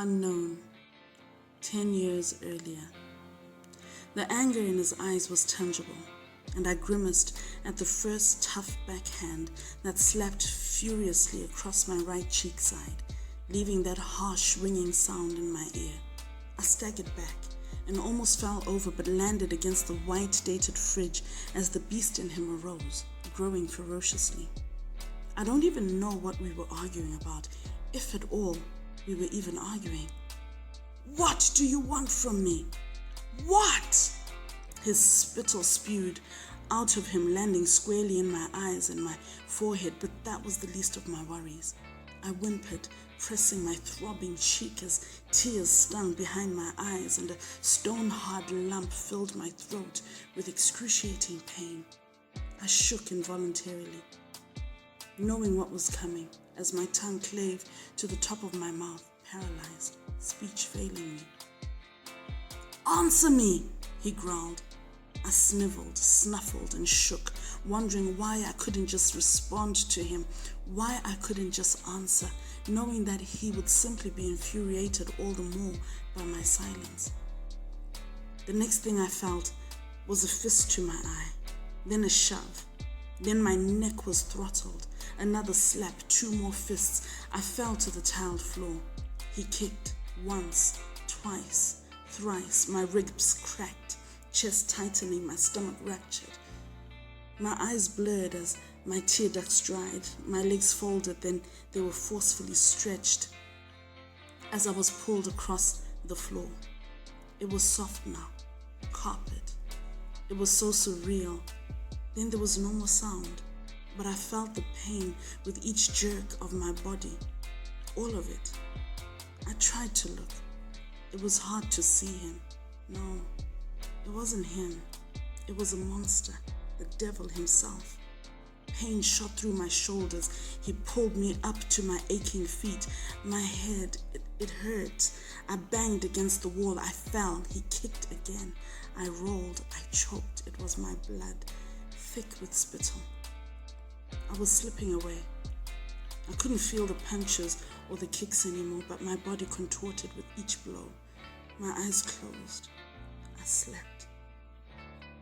Unknown, 10 years earlier. The anger in his eyes was tangible, and I grimaced at the first tough backhand that slapped furiously across my right cheek side, leaving that harsh ringing sound in my ear. I staggered back and almost fell over, but landed against the white dated fridge as the beast in him arose, growing ferociously. I don't even know what we were arguing about, if at all we were even arguing. "What do you want from me? What?" His spittle spewed out of him, landing squarely in my eyes and my forehead, but that was the least of my worries. I whimpered, pressing my throbbing cheek as tears stung behind my eyes and a stone-hard lump filled my throat with excruciating pain. I shook involuntarily, knowing what was coming, as my tongue clave to the top of my mouth, paralyzed, speech failing me. "Answer me," he growled. I sniveled, snuffled, and shook, wondering why I couldn't just respond to him, why I couldn't just answer, knowing that he would simply be infuriated all the more by my silence. The next thing I felt was a fist to my eye, then a shove. Then my neck was throttled, another slap, 2 more fists. I fell to the tiled floor. He kicked, once, twice, thrice. My ribs cracked, chest tightening, my stomach ruptured. My eyes blurred as my tear ducts dried. My legs folded, then they were forcefully stretched as I was pulled across the floor. It was soft now, carpet. It was so surreal. Then there was no more sound, but I felt the pain with each jerk of my body, all of it. I tried to look. It was hard to see him. No, it wasn't him. It was a monster, the devil himself. Pain shot through my shoulders. He pulled me up to my aching feet. My head, it hurt. I banged against the wall. I fell. He kicked again. I rolled. I choked. It was my blood, thick with spittle. I was slipping away. I couldn't feel the punches or the kicks anymore, but my body contorted with each blow. My eyes closed. I slept.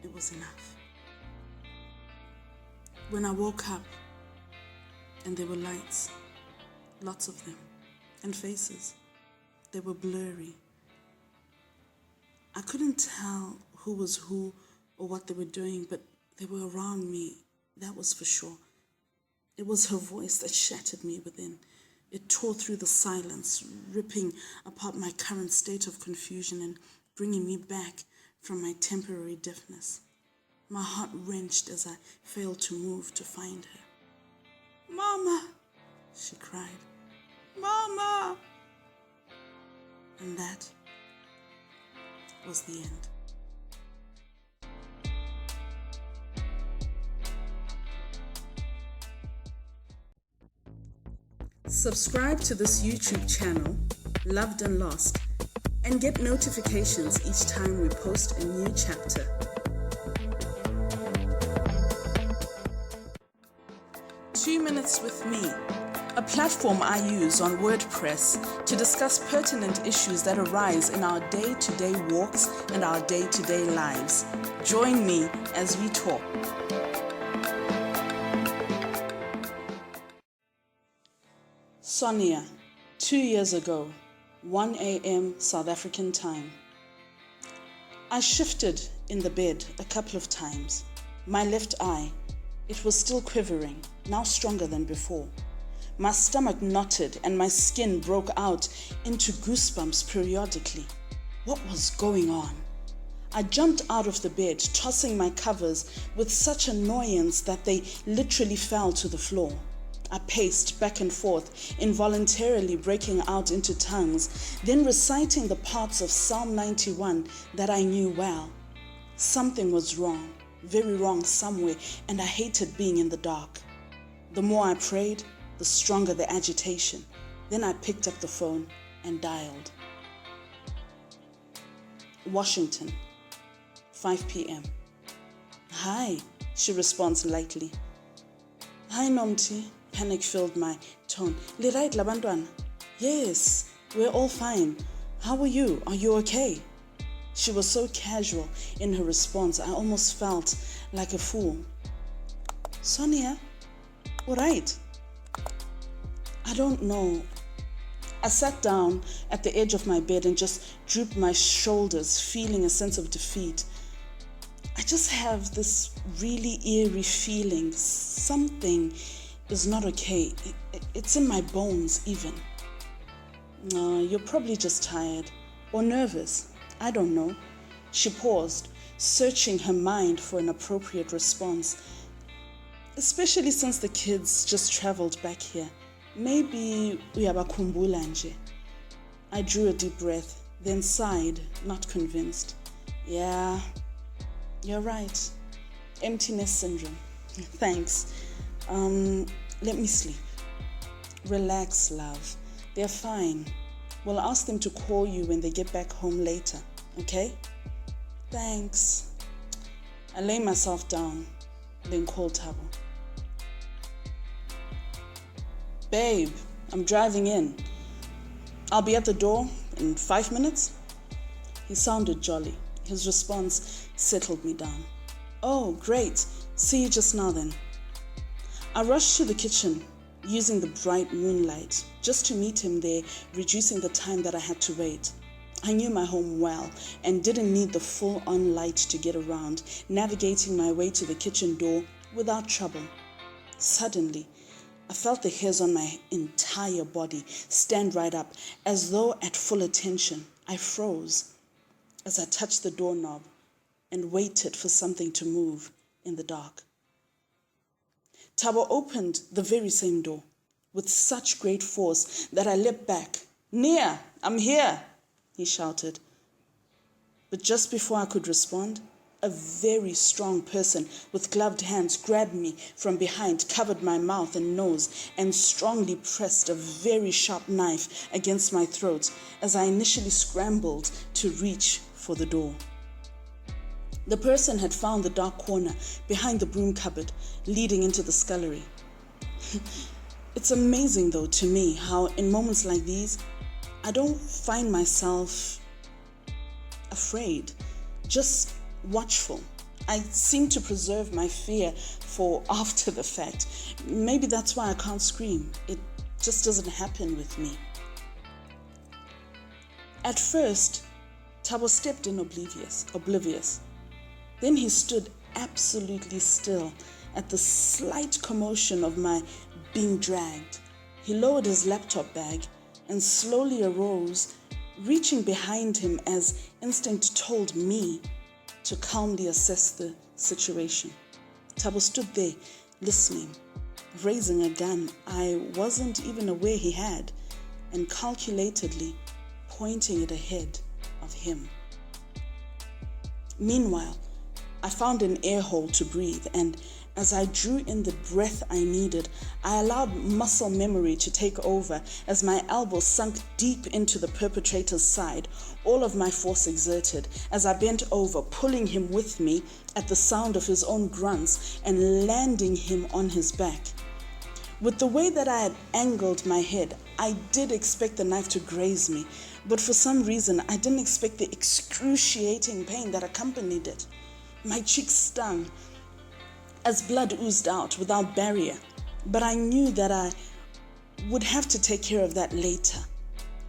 It was enough. When I woke up, and there were lights, lots of them, and faces, they were blurry. I couldn't tell who was who or what they were doing, but they were around me, that was for sure. It was her voice that shattered me within. It tore through the silence, ripping apart my current state of confusion and bringing me back from my temporary deafness. My heart wrenched as I failed to move to find her. "Mama," she cried. "Mama!" And that was the end. Subscribe to this YouTube channel, Loved and Lost, and get notifications each time we post a new chapter. Two Minutes with Me, a platform I use on WordPress to discuss pertinent issues that arise in our day-to-day walks and our day-to-day lives. Join me as we talk. Sonia, 2 years ago, 1 a.m. South African time. I shifted in the bed a couple of times. My left eye, it was still quivering, now stronger than before. My stomach knotted and my skin broke out into goosebumps periodically. What was going on? I jumped out of the bed, tossing my covers with such annoyance that they literally fell to the floor. I paced back and forth, involuntarily breaking out into tongues, then reciting the parts of Psalm 91 that I knew well. Something was wrong, very wrong somewhere, and I hated being in the dark. The more I prayed, the stronger the agitation. Then I picked up the phone and dialed. Washington, 5 p.m. "Hi," she responds lightly. "Hi, Nomthi." Panic filled my tone. "Li right labantwana?" "Yes." We're all fine. How are you? Are you okay? She was so casual in her response, I almost felt like a fool. Sonia, all right? I don't know. I sat down at the edge of my bed and just drooped my shoulders, feeling a sense of defeat. I just have this really eerie feeling. Something is not okay. It's in my bones even. You're probably just tired or nervous. I don't know. She paused, searching her mind for an appropriate response. Especially since the kids just traveled back here. Maybe uyabakhumbula nje. I drew a deep breath, then sighed, not convinced. Yeah, you're right. Emptiness syndrome. Thanks. Let me sleep. Relax, love. They're fine. We'll ask them to call you when they get back home later, okay? Thanks. I lay myself down, then called Thabo. Babe, I'm driving in. I'll be at the door in 5 minutes. He sounded jolly. His response settled me down. Oh, great. See you just now then. I rushed to the kitchen, using the bright moonlight, just to meet him there, reducing the time that I had to wait. I knew my home well and didn't need the full-on light to get around, navigating my way to the kitchen door without trouble. Suddenly, I felt the hairs on my entire body stand right up, as though at full attention. I froze as I touched the doorknob and waited for something to move in the dark. Thabo opened the very same door with such great force that I leapt back. Nia, I'm here, he shouted. But just before I could respond, a very strong person with gloved hands grabbed me from behind, covered my mouth and nose, and strongly pressed a very sharp knife against my throat as I initially scrambled to reach for the door. The person had found the dark corner behind the broom cupboard leading into the scullery. It's amazing, though, to me how in moments like these, I don't find myself afraid, just watchful. I seem to preserve my fear for after the fact. Maybe that's why I can't scream. It just doesn't happen with me. At first, Thabo stepped in oblivious. Then he stood absolutely still at the slight commotion of my being dragged. He lowered his laptop bag and slowly arose, reaching behind him as instinct told me to calmly assess the situation. Thabo stood there, listening, raising a gun I wasn't even aware he had, and calculatedly pointing it ahead of him. Meanwhile, I found an air hole to breathe, and as I drew in the breath I needed, I allowed muscle memory to take over as my elbow sunk deep into the perpetrator's side, all of my force exerted as I bent over, pulling him with me at the sound of his own grunts and landing him on his back. With the way that I had angled my head, I did expect the knife to graze me, but for some reason I didn't expect the excruciating pain that accompanied it. My cheeks stung as blood oozed out without barrier, but I knew that I would have to take care of that later.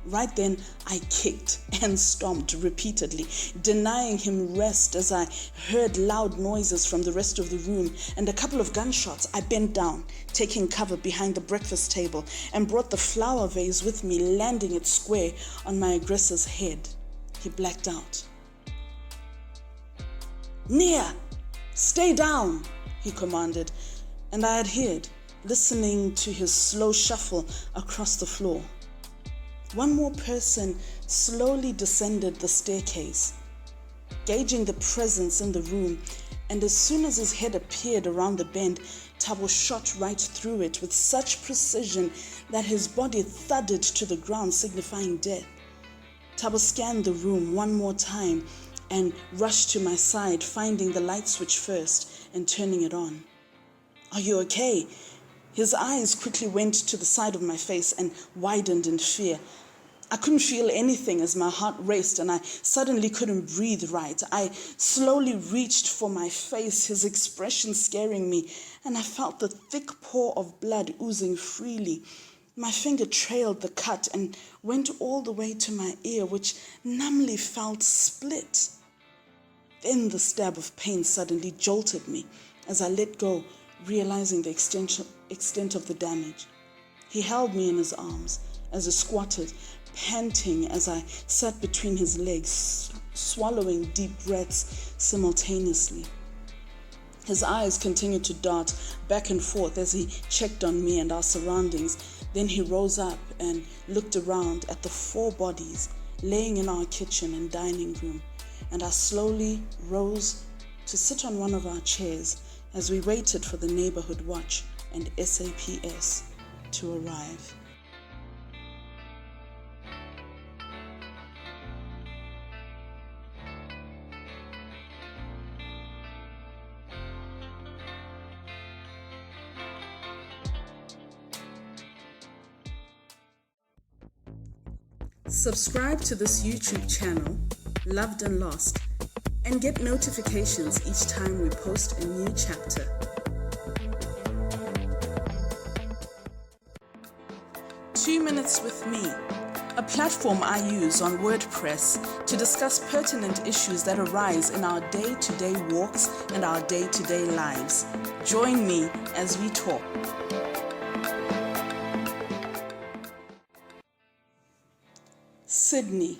Right then, I kicked and stomped repeatedly, denying him rest as I heard loud noises from the rest of the room and a couple of gunshots. I bent down, taking cover behind the breakfast table, and brought the flower vase with me, landing it square on my aggressor's head. He blacked out. "Nia, stay down," he commanded, and I adhered, listening to his slow shuffle across the floor. One more person slowly descended the staircase, gauging the presence in the room, and as soon as his head appeared around the bend, Thabo shot right through it with such precision that his body thudded to the ground, signifying death. Thabo scanned the room one more time and rushed to my side, finding the light switch first and turning it on. "Are you okay?" His eyes quickly went to the side of my face and widened in fear. I couldn't feel anything as my heart raced and I suddenly couldn't breathe right. I slowly reached for my face, his expression scaring me, and I felt the thick pour of blood oozing freely. My finger trailed the cut and went all the way to my ear, which numbly felt split. Then the stab of pain suddenly jolted me as I let go, realizing the extent of the damage. He held me in his arms as I squatted, panting as I sat between his legs, swallowing deep breaths simultaneously. His eyes continued to dart back and forth as he checked on me and our surroundings. Then he rose up and looked around at the 4 bodies laying in our kitchen and dining room, and I slowly rose to sit on one of our chairs as we waited for the neighborhood watch and SAPS to arrive. Subscribe to this YouTube channel, Loved and Lost, and get notifications each time we post a new chapter. Two Minutes with Me, a platform I use on WordPress to discuss pertinent issues that arise in our day-to-day walks and our day-to-day lives. Join me as we talk. Sydney,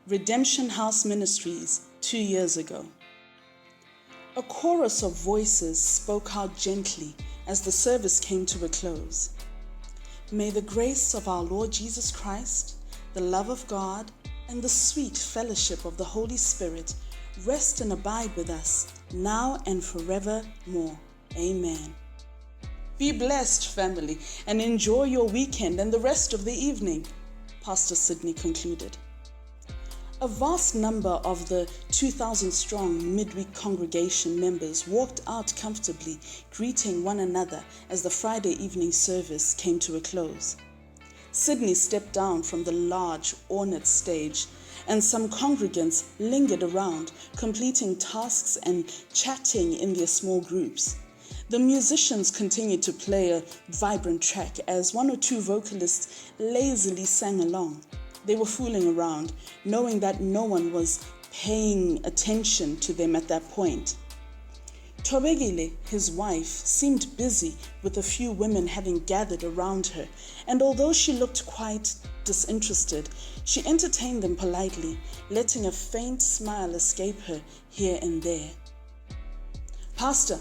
Redemption House Ministries, 2 years ago. A chorus of voices spoke out gently as the service came to a close. May the grace of our Lord Jesus Christ, the love of God, and the sweet fellowship of the Holy Spirit rest and abide with us now and forevermore. Amen. Be blessed, family, and enjoy your weekend and the rest of the evening, Pastor Sydney concluded. A vast number of the 2,000-strong midweek congregation members walked out comfortably, greeting one another as the Friday evening service came to a close. Sydney stepped down from the large, ornate stage, and some congregants lingered around, completing tasks and chatting in their small groups. The musicians continued to play a vibrant track as 1 or 2 vocalists lazily sang along. They were fooling around, knowing that no one was paying attention to them at that point. Tobegile, his wife, seemed busy with a few women having gathered around her, and although she looked quite disinterested, she entertained them politely, letting a faint smile escape her here and there. "Pastor,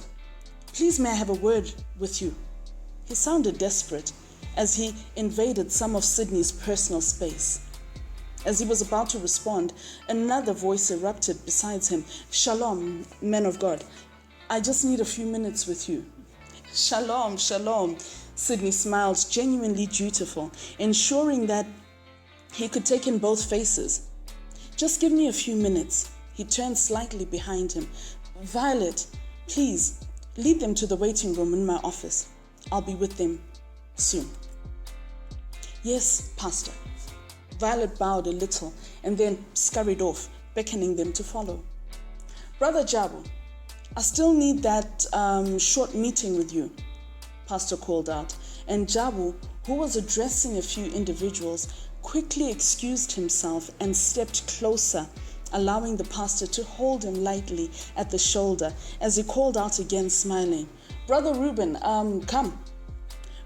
please may I have a word with you?" He sounded desperate as he invaded some of Sydney's personal space. As he was about to respond, another voice erupted besides him. "Shalom, men of God. I just need a few minutes with you." "Shalom, shalom." Sydney smiled, genuinely dutiful, ensuring that he could take in both faces. "Just give me a few minutes." He turned slightly behind him. "Violet, please, lead them to the waiting room in my office. I'll be with them soon." "Yes, Pastor." Violet bowed a little and then scurried off, beckoning them to follow. "Brother Jabu, I still need that short meeting with you," Pastor called out, and Jabu, who was addressing a few individuals, quickly excused himself and stepped closer, allowing the pastor to hold him lightly at the shoulder as he called out again, smiling, "Brother Reuben, come."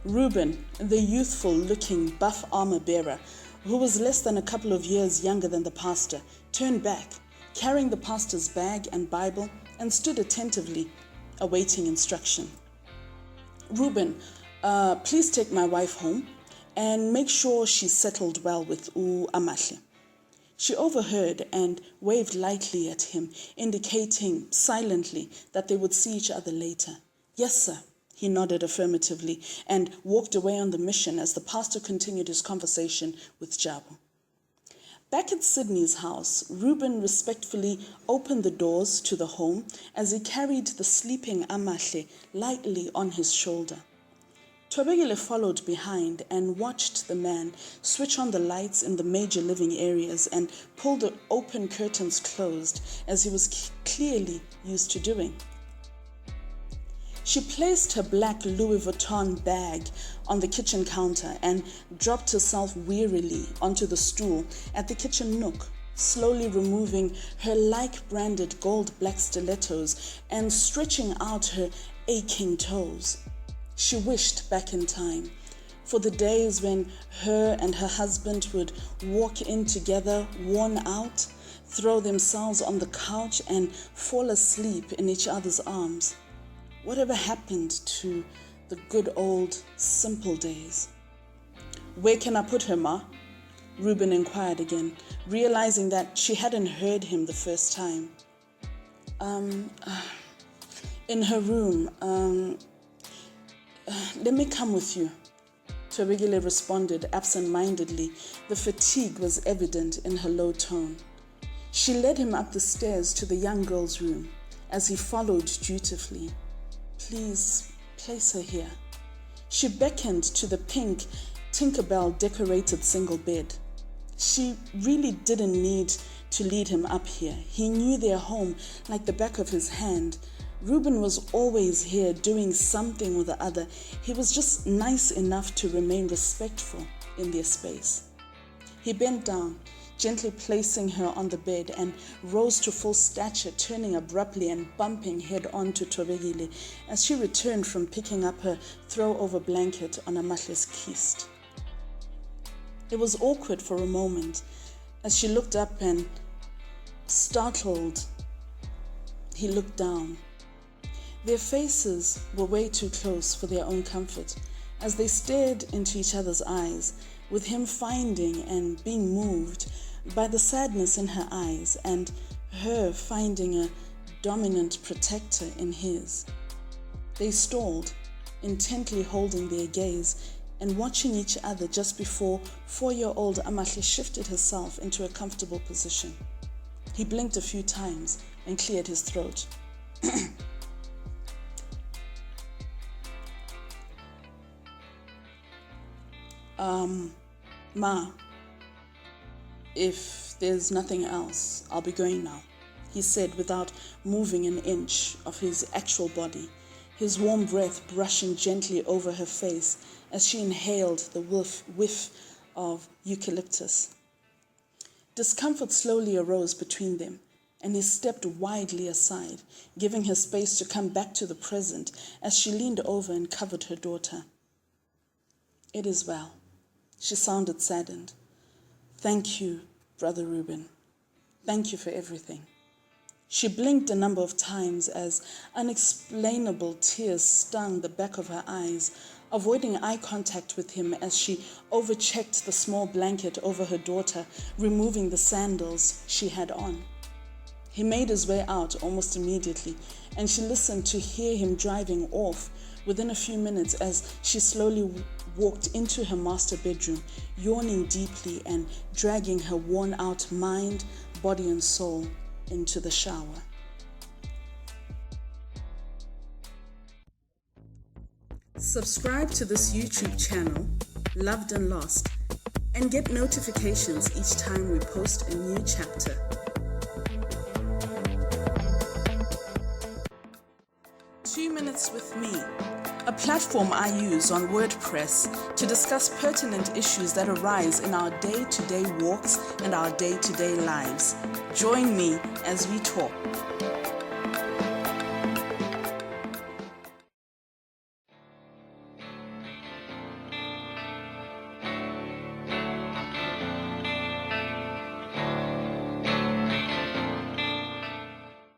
Reuben, the youthful-looking buff armor-bearer, who was less than a couple of years younger than the pastor, turned back, carrying the pastor's bag and Bible, and stood attentively, awaiting instruction. "Reuben, please take my wife home and make sure she's settled well with Amahle." She overheard and waved lightly at him, indicating silently that they would see each other later. "Yes, sir." He nodded affirmatively and walked away on the mission as the pastor continued his conversation with Jabu. Back at Sydney's house, Reuben respectfully opened the doors to the home as he carried the sleeping Amahle lightly on his shoulder. Thobekile followed behind and watched the man switch on the lights in the major living areas and pull the open curtains closed, as he was clearly used to doing. She placed her black Louis Vuitton bag on the kitchen counter and dropped herself wearily onto the stool at the kitchen nook, slowly removing her like-branded gold-black stilettos and stretching out her aching toes. She wished back in time for the days when her and her husband would walk in together, worn out, throw themselves on the couch and fall asleep in each other's arms. Whatever happened to the good old simple days? "Where can I put her, Ma?" Reuben inquired again, realizing that she hadn't heard him the first time. In her room. Let me come with you," Thobekile responded absent-mindedly. The fatigue was evident in her low tone. She led him up the stairs to the young girl's room, as he followed dutifully. "Please, place her here." She beckoned to the pink Tinkerbell-decorated single bed. She really didn't need to lead him up here. He knew their home like the back of his hand. Reuben was always here doing something or the other. He was just nice enough to remain respectful in their space. He bent down, gently placing her on the bed, and rose to full stature, turning abruptly and bumping head-on to Thobekile as she returned from picking up her throw-over blanket on Amahle's kist. It was awkward for a moment as she looked up and, startled, he looked down. Their faces were way too close for their own comfort as they stared into each other's eyes, with him finding and being moved by the sadness in her eyes and her finding a dominant protector in his. They stalled, intently holding their gaze and watching each other just before 4-year-old Amahle shifted herself into a comfortable position. He blinked a few times and cleared his throat. Ma, if there's nothing else, I'll be going now, he said without moving an inch of his actual body, his warm breath brushing gently over her face as she inhaled the whiff of eucalyptus. Discomfort slowly arose between them, and he stepped widely aside, giving her space to come back to the present as she leaned over and covered her daughter. "It is well." She sounded saddened. "Thank you, Brother Reuben. Thank you for everything." She blinked a number of times as unexplainable tears stung the back of her eyes, avoiding eye contact with him as she overchecked the small blanket over her daughter, removing the sandals she had on. He made his way out almost immediately, and she listened to hear him driving off within a few minutes as she slowly walked into her master bedroom, yawning deeply and dragging her worn-out mind, body and soul into the shower. Subscribe to this YouTube channel, Loved and Lost, and get notifications each time we post a new chapter. Minutes with Me, a platform I use on WordPress to discuss pertinent issues that arise in our day-to-day walks and our day-to-day lives. Join me as we talk.